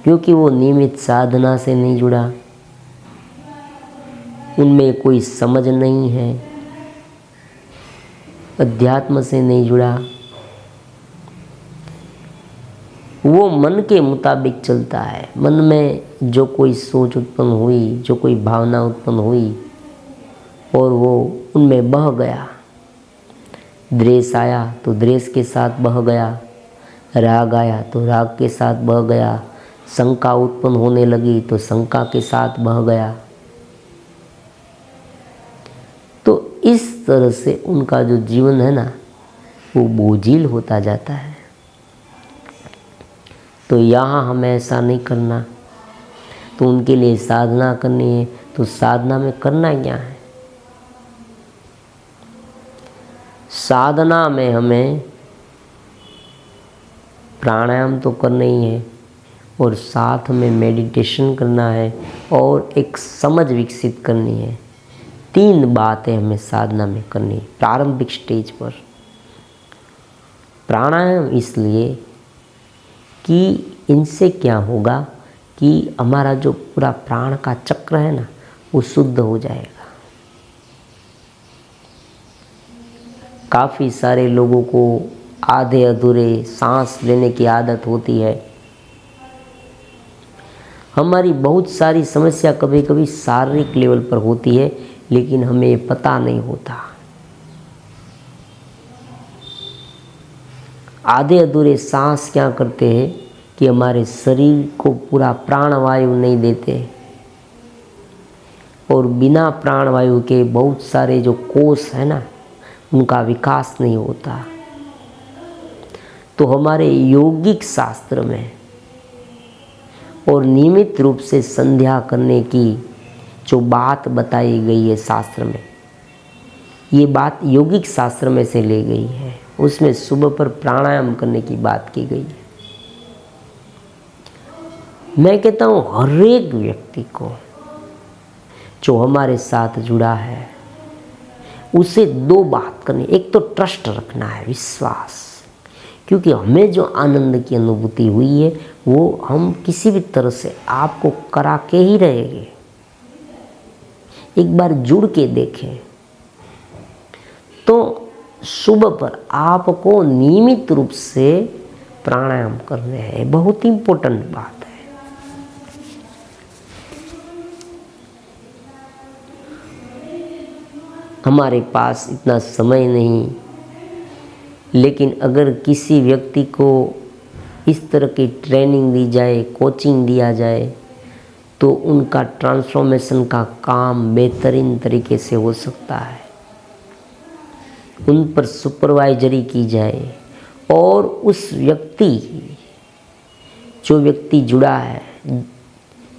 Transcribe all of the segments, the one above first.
क्योंकि वो नियमित साधना से नहीं जुड़ा, उनमें कोई समझ नहीं है, अध्यात्म से नहीं जुड़ा, वो मन के मुताबिक चलता है। मन में जो कोई सोच उत्पन्न हुई, जो कोई भावना उत्पन्न हुई और वो उनमें बह गया, द्वेष आया तो द्वेष के साथ बह गया, राग आया तो राग के साथ बह गया, शंका उत्पन्न होने लगी तो शंका के साथ बह गया। तो इस तरह से उनका जो जीवन है ना, वो बोझिल होता जाता है। तो यहाँ हमें ऐसा नहीं करना। तो उनके लिए साधना करनी है, तो साधना में करना क्या है? साधना में हमें प्राणायाम तो करना ही है और साथ में मेडिटेशन करना है और एक समझ विकसित करनी है। 3 बातें हमें साधना में करनी है प्रारंभिक स्टेज पर। प्राणायाम इसलिए कि इनसे क्या होगा कि हमारा जो पूरा प्राण का चक्र है ना, वो शुद्ध हो जाएगा। काफ़ी सारे लोगों को आधे अधूरे सांस लेने की आदत होती है। हमारी बहुत सारी समस्या कभी कभी शारीरिक लेवल पर होती है, लेकिन हमें पता नहीं होता। आधे अधूरे सांस क्या करते हैं कि हमारे शरीर को पूरा प्राणवायु नहीं देते और बिना प्राणवायु के बहुत सारे जो कोष है ना, उनका विकास नहीं होता। तो हमारे यौगिक शास्त्र में और नियमित रूप से संध्या करने की जो बात बताई गई है शास्त्र में, ये बात यौगिक शास्त्र में से ली गई है। उसमें सुबह पर प्राणायाम करने की बात की गई है। मैं कहता हूँ हर एक व्यक्ति को जो हमारे साथ जुड़ा है, उसे 2 बात करनी। एक तो ट्रस्ट रखना है, विश्वास, क्योंकि हमें जो आनंद की अनुभूति हुई है वो हम किसी भी तरह से आपको करा के ही रहेंगे। एक बार जुड़ के देखें तो सुबह पर आपको नियमित रूप से प्राणायाम करने हैं। बहुत इम्पोर्टेंट बात है। हमारे पास इतना समय नहीं, लेकिन अगर किसी व्यक्ति को इस तरह की ट्रेनिंग दी जाए, कोचिंग दिया जाए, तो उनका ट्रांसफॉर्मेशन का काम बेहतरीन तरीके से हो सकता है। उन पर सुपरवाइजरी की जाए और उस व्यक्ति, जो व्यक्ति जुड़ा है,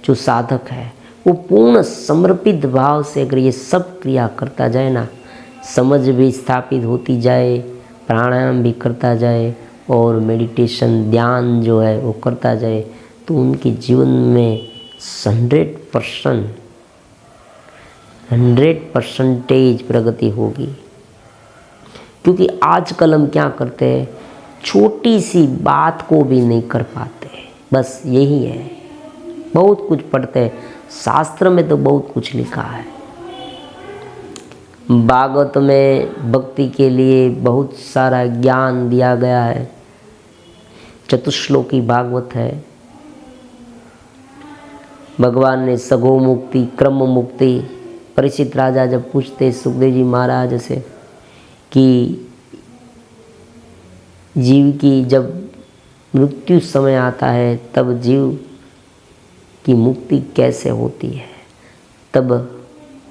जो साधक है, वो पूर्ण समर्पित भाव से अगर ये सब क्रिया करता जाए ना, समझ भी स्थापित होती जाए, प्राणायाम भी करता जाए और मेडिटेशन ध्यान जो है वो करता जाए, तो उनके जीवन में 100% प्रगति होगी। क्योंकि आजकल हम क्या करते हैं, छोटी सी बात को भी नहीं कर पाते। बस यही है। बहुत कुछ पढ़ते हैं, शास्त्र में तो बहुत कुछ लिखा है। भागवत में भक्ति के लिए बहुत सारा ज्ञान दिया गया है। चतुश्लोकी भागवत है। भगवान ने सगो मुक्ति, क्रम मुक्ति, परीक्षित राजा जब पूछते सुखदेव जी महाराज से कि जीव की जब मृत्यु समय आता है तब जीव की मुक्ति कैसे होती है, तब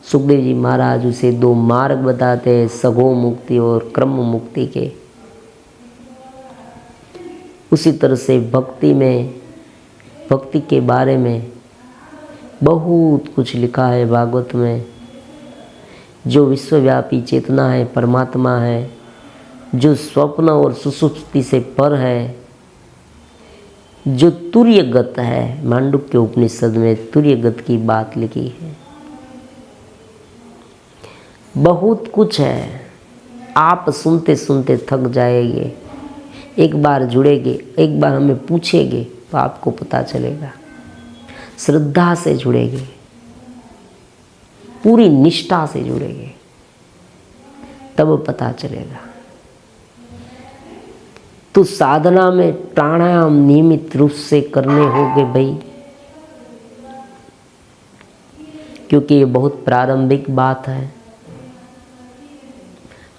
सुखदेव जी महाराज उसे 2 मार्ग बताते हैं, सगो मुक्ति और क्रम मुक्ति के। उसी तरह से भक्ति में, भक्ति के बारे में बहुत कुछ लिखा है भागवत में। जो विश्वव्यापी चेतना है, परमात्मा है, जो स्वप्न और सुषुप्ति से पर है, जो तुर्यगत है, मांडुक्य उपनिषद में तुर्यगत की बात लिखी है। बहुत कुछ है, आप सुनते सुनते थक जाएंगे। एक बार जुड़ेंगे, एक बार हमें पूछेंगे तो आपको पता चलेगा। श्रद्धा से जुड़ेंगे, पूरी निष्ठा से जुड़ेंगे, तब पता चलेगा। तो साधना में प्राणायाम नियमित रूप से करने होंगे भाई, क्योंकि ये बहुत प्रारंभिक बात है।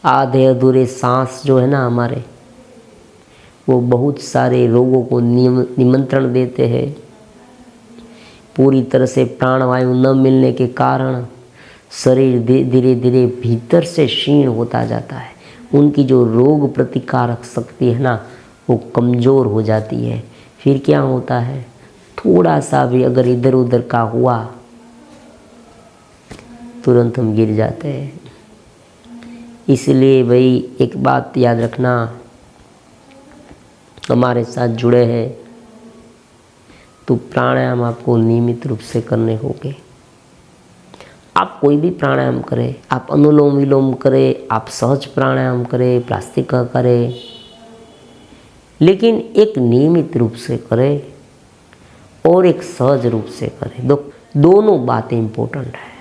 आधे अधूरे सांस जो है ना हमारे, वो बहुत सारे रोगों को निमंत्रण देते हैं। पूरी तरह से प्राणवायु न मिलने के कारण शरीर धीरे धीरे भीतर से क्षीण होता जाता है। उनकी जो रोग प्रतिकारक शक्ति है ना, वो कमज़ोर हो जाती है। फिर क्या होता है, थोड़ा सा भी अगर इधर उधर का हुआ तुरंत हम गिर जाते हैं। इसलिए भाई एक बात याद रखना, हमारे साथ जुड़े हैं तो प्राणायाम आपको नियमित रूप से करने होंगे। आप कोई भी प्राणायाम करें, आप अनुलोम विलोम करें, आप सहज प्राणायाम करें, प्लास्टिक का करें, लेकिन एक नियमित रूप से करें और एक सहज रूप से करें। दोनों बातें इंपॉर्टेंट है।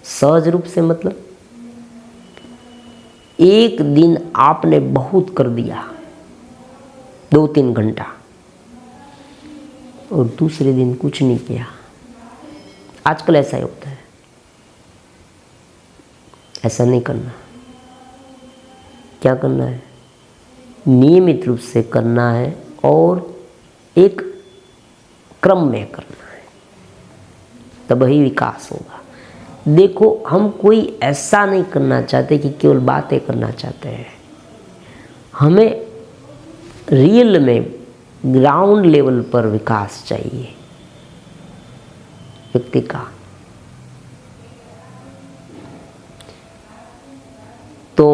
सहज रूप से मतलब एक दिन आपने बहुत कर दिया 2-3 घंटा और दूसरे दिन कुछ नहीं किया। आजकल ऐसा ही होता है। ऐसा नहीं करना। क्या करना है, नियमित रूप से करना है और एक क्रम में करना है, तब ही विकास होगा। देखो, हम कोई ऐसा नहीं करना चाहते कि केवल बातें करना चाहते हैं। हमें रियल में ग्राउंड लेवल पर विकास चाहिए व्यक्ति का। तो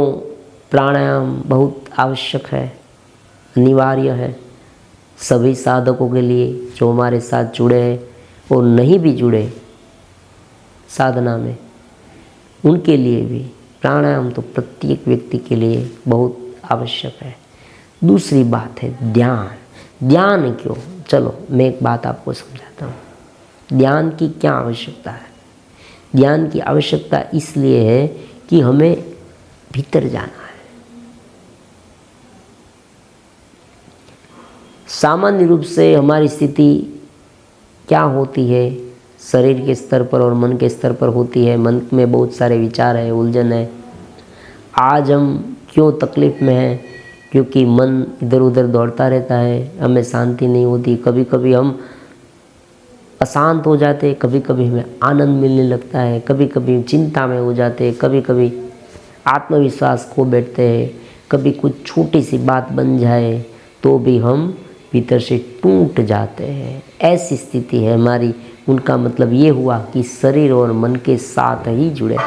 प्राणायाम बहुत आवश्यक है, अनिवार्य है सभी साधकों के लिए जो हमारे साथ जुड़े हैं और नहीं भी जुड़े साधना में, उनके लिए भी प्राणायाम तो प्रत्येक व्यक्ति के लिए बहुत आवश्यक है। दूसरी बात है ध्यान। ध्यान क्यों? चलो मैं एक बात आपको समझाता हूँ। ध्यान की क्या आवश्यकता है? ध्यान की आवश्यकता इसलिए है कि हमें भीतर जाना है। सामान्य रूप से हमारी स्थिति क्या होती है, शरीर के स्तर पर और मन के स्तर पर होती है। मन में बहुत सारे विचार है, उलझन है। आज हम क्यों तकलीफ़ में हैं? क्योंकि मन इधर उधर दौड़ता रहता है, हमें शांति नहीं होती। कभी कभी हम अशांत हो जाते, कभी कभी हमें आनंद मिलने लगता है, कभी कभी चिंता में हो जाते, कभी कभी आत्मविश्वास खो बैठते हैं, कभी कुछ छोटी सी बात बन जाए तो भी हम भीतर से टूट जाते हैं। ऐसी स्थिति है हमारी। उनका मतलब ये हुआ कि शरीर और मन के साथ ही जुड़े।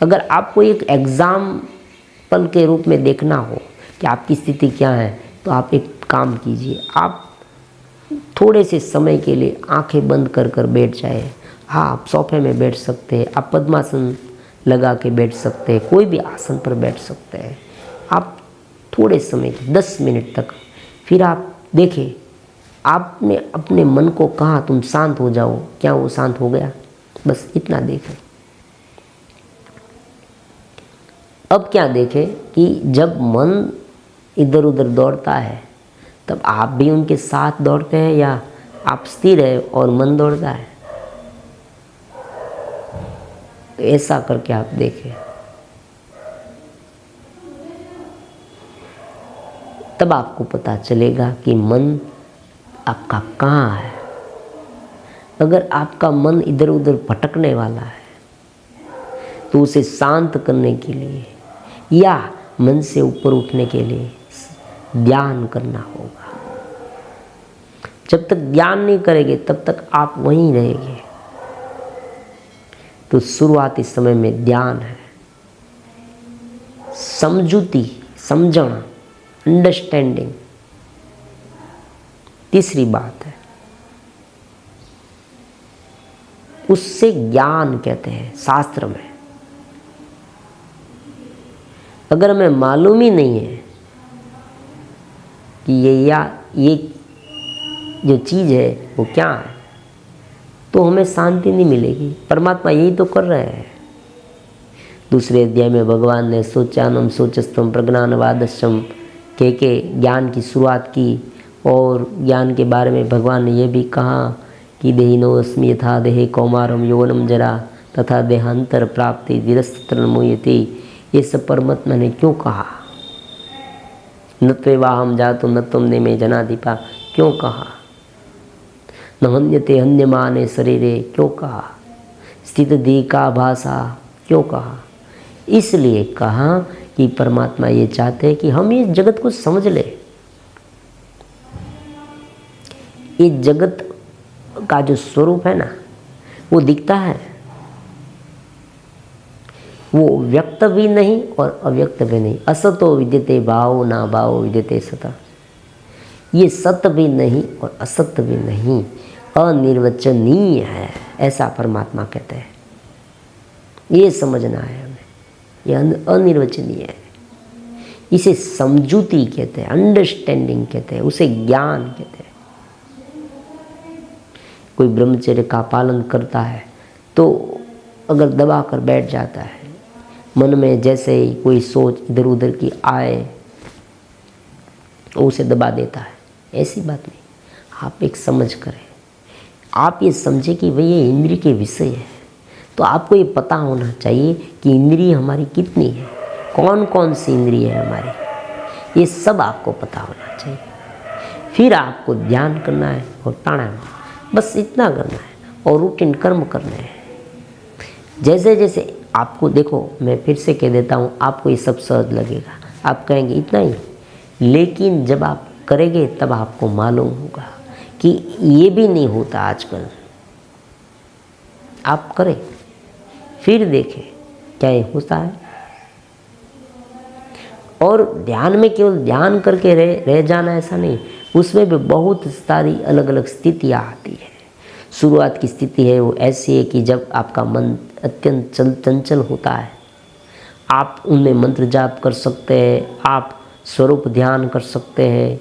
अगर आपको एक एग्जाम्पल के रूप में देखना हो कि आपकी स्थिति क्या है, तो आप एक काम कीजिए, आप थोड़े से समय के लिए आंखें बंद कर कर बैठ जाए। हाँ, आप सोफे में बैठ सकते हैं, आप पद्मासन लगा के बैठ सकते हैं, कोई भी आसन पर बैठ सकते हैं। आप थोड़े समय 10 मिनट तक, फिर आप देखें आपने अपने मन को कहा तुम शांत हो जाओ, क्या वो शांत हो गया? बस इतना देखें। अब क्या देखें कि जब मन इधर उधर दौड़ता है तब आप भी उनके साथ दौड़ते हैं या आप स्थिर है और मन दौड़ता है? तो ऐसा करके आप देखें, तब आपको पता चलेगा कि मन आपका कहाँ है। अगर आपका मन इधर उधर भटकने वाला है तो उसे शांत करने के लिए या मन से ऊपर उठने के लिए ध्यान करना होगा। जब तक ध्यान नहीं करेंगे तब तक आप वहीं रहेंगे। तो शुरुआती समय में ध्यान है, समझूती, समझना, अंडरस्टैंडिंग। तीसरी बात है, उससे ज्ञान कहते हैं शास्त्र में। अगर हमें मालूम ही नहीं है कि ये जो चीज़ है वो क्या है, तो हमें शांति नहीं मिलेगी। परमात्मा यही तो कर रहे हैं। दूसरे अध्याय में भगवान ने सोचानम सोचस्तम प्रज्ञानवादस्यम के ज्ञान की शुरुआत की, और ज्ञान के बारे में भगवान ने यह भी कहा कि देहिनोऽस्मि यथा देहे कौमारम यौवनम जरा तथा देहांतर प्राप्ति विरस्तत्र मुह्यति। ये सब परमात्मा ने क्यों कहा? न त्वेवाहम जातु न त्वं नेमे जनाधिपा क्यों कहा? न हन्यते हन्यमाने शरीरे क्यों कहा? स्थित दी का भाषा क्यों कहा? इसलिए कहा कि परमात्मा ये चाहते हैं कि हम ये जगत को समझ ले। ये जगत का जो स्वरूप है ना, वो दिखता है, वो व्यक्त भी नहीं और अव्यक्त भी नहीं। असतो विद्यते भावो ना भावो विद्यते सत। ये सत्य भी नहीं और असत्य भी नहीं, अनिर्वचनीय है, ऐसा परमात्मा कहते हैं। ये समझना है हमें, ये अनिर्वचनीय है। इसे समझूती कहते हैं, अंडरस्टैंडिंग कहते हैं, उसे ज्ञान कहते हैं। कोई ब्रह्मचर्य का पालन करता है तो अगर दबा कर बैठ जाता है, मन में जैसे ही कोई सोच इधर उधर की आए उसे दबा देता है, ऐसी बात नहीं। आप एक समझ करें, आप ये समझे कि भाई ये इंद्रिय के विषय है, तो आपको ये पता होना चाहिए कि इंद्रिय हमारी कितनी है, कौन कौन सी इंद्रिय है हमारी, ये सब आपको पता होना चाहिए। फिर आपको ध्यान करना है और प्राणायाम, बस इतना करना है और रूटीन कर्म करने हैं। जैसे जैसे आपको, देखो मैं फिर से कह देता हूँ, आपको ये सब सहज लगेगा, आप कहेंगे इतना ही, लेकिन जब आप करेंगे तब आपको मालूम होगा कि ये भी नहीं होता आजकल। आप करें फिर देखें क्या ये होता है। और ध्यान में केवल ध्यान करके रह जाना ऐसा नहीं, उसमें भी बहुत सारी अलग अलग स्थितियाँ आती है। शुरुआत की स्थिति है वो ऐसी है कि जब आपका मन अत्यंत चंचल होता है, आप उनमें मंत्र जाप कर सकते हैं, आप स्वरूप ध्यान कर सकते हैं,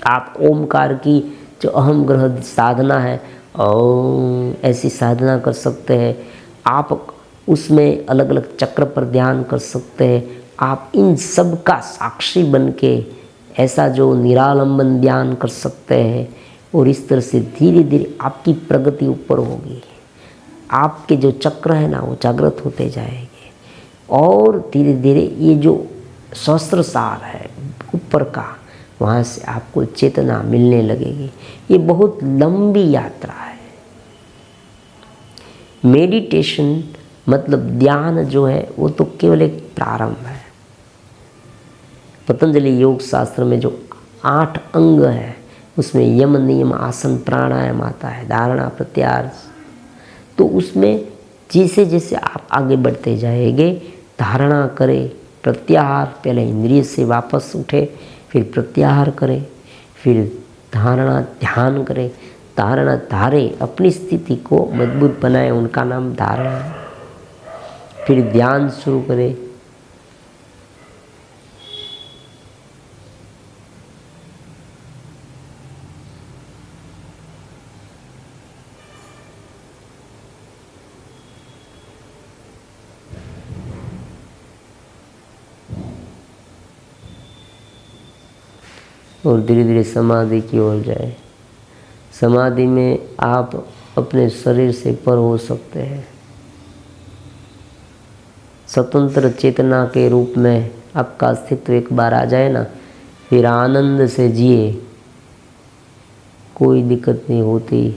आप ओमकार की जो अहम ग्रह साधना है ओम ऐसी साधना कर सकते हैं। आप उसमें अलग अलग चक्र पर ध्यान कर सकते हैं। आप इन सब का साक्षी बन के ऐसा जो निरालंबन ध्यान कर सकते हैं, और इस तरह से धीरे धीरे आपकी प्रगति ऊपर होगी। आपके जो चक्र है ना वो जागृत होते जाएंगे, और धीरे धीरे ये जो सहस्त्रसार है ऊपर का, वहाँ से आपको चेतना मिलने लगेगी। ये बहुत लंबी यात्रा है। मेडिटेशन मतलब ध्यान जो है वो तो केवल एक प्रारंभ है। पतंजलि योग शास्त्र में जो 8 अंग है उसमें यम नियम आसन प्राणायाम आता है, धारणा प्रत्याहार। तो उसमें जैसे जैसे आप आगे बढ़ते जाएंगे, धारणा करें, प्रत्याहार, पहले इंद्रिय से वापस उठे, फिर प्रत्याहार करें, फिर धारणा ध्यान करें, धारणा धारे, अपनी स्थिति को मजबूत बनाए, उनका नाम धारणा है। फिर ध्यान शुरू करें। और धीरे धीरे समाधि की ओर जाए। समाधि में आप अपने शरीर से पर हो सकते हैं। स्वतंत्र चेतना के रूप में आपका अस्तित्व एक बार आ जाए ना, फिर आनंद से जिए, कोई दिक्कत नहीं होती।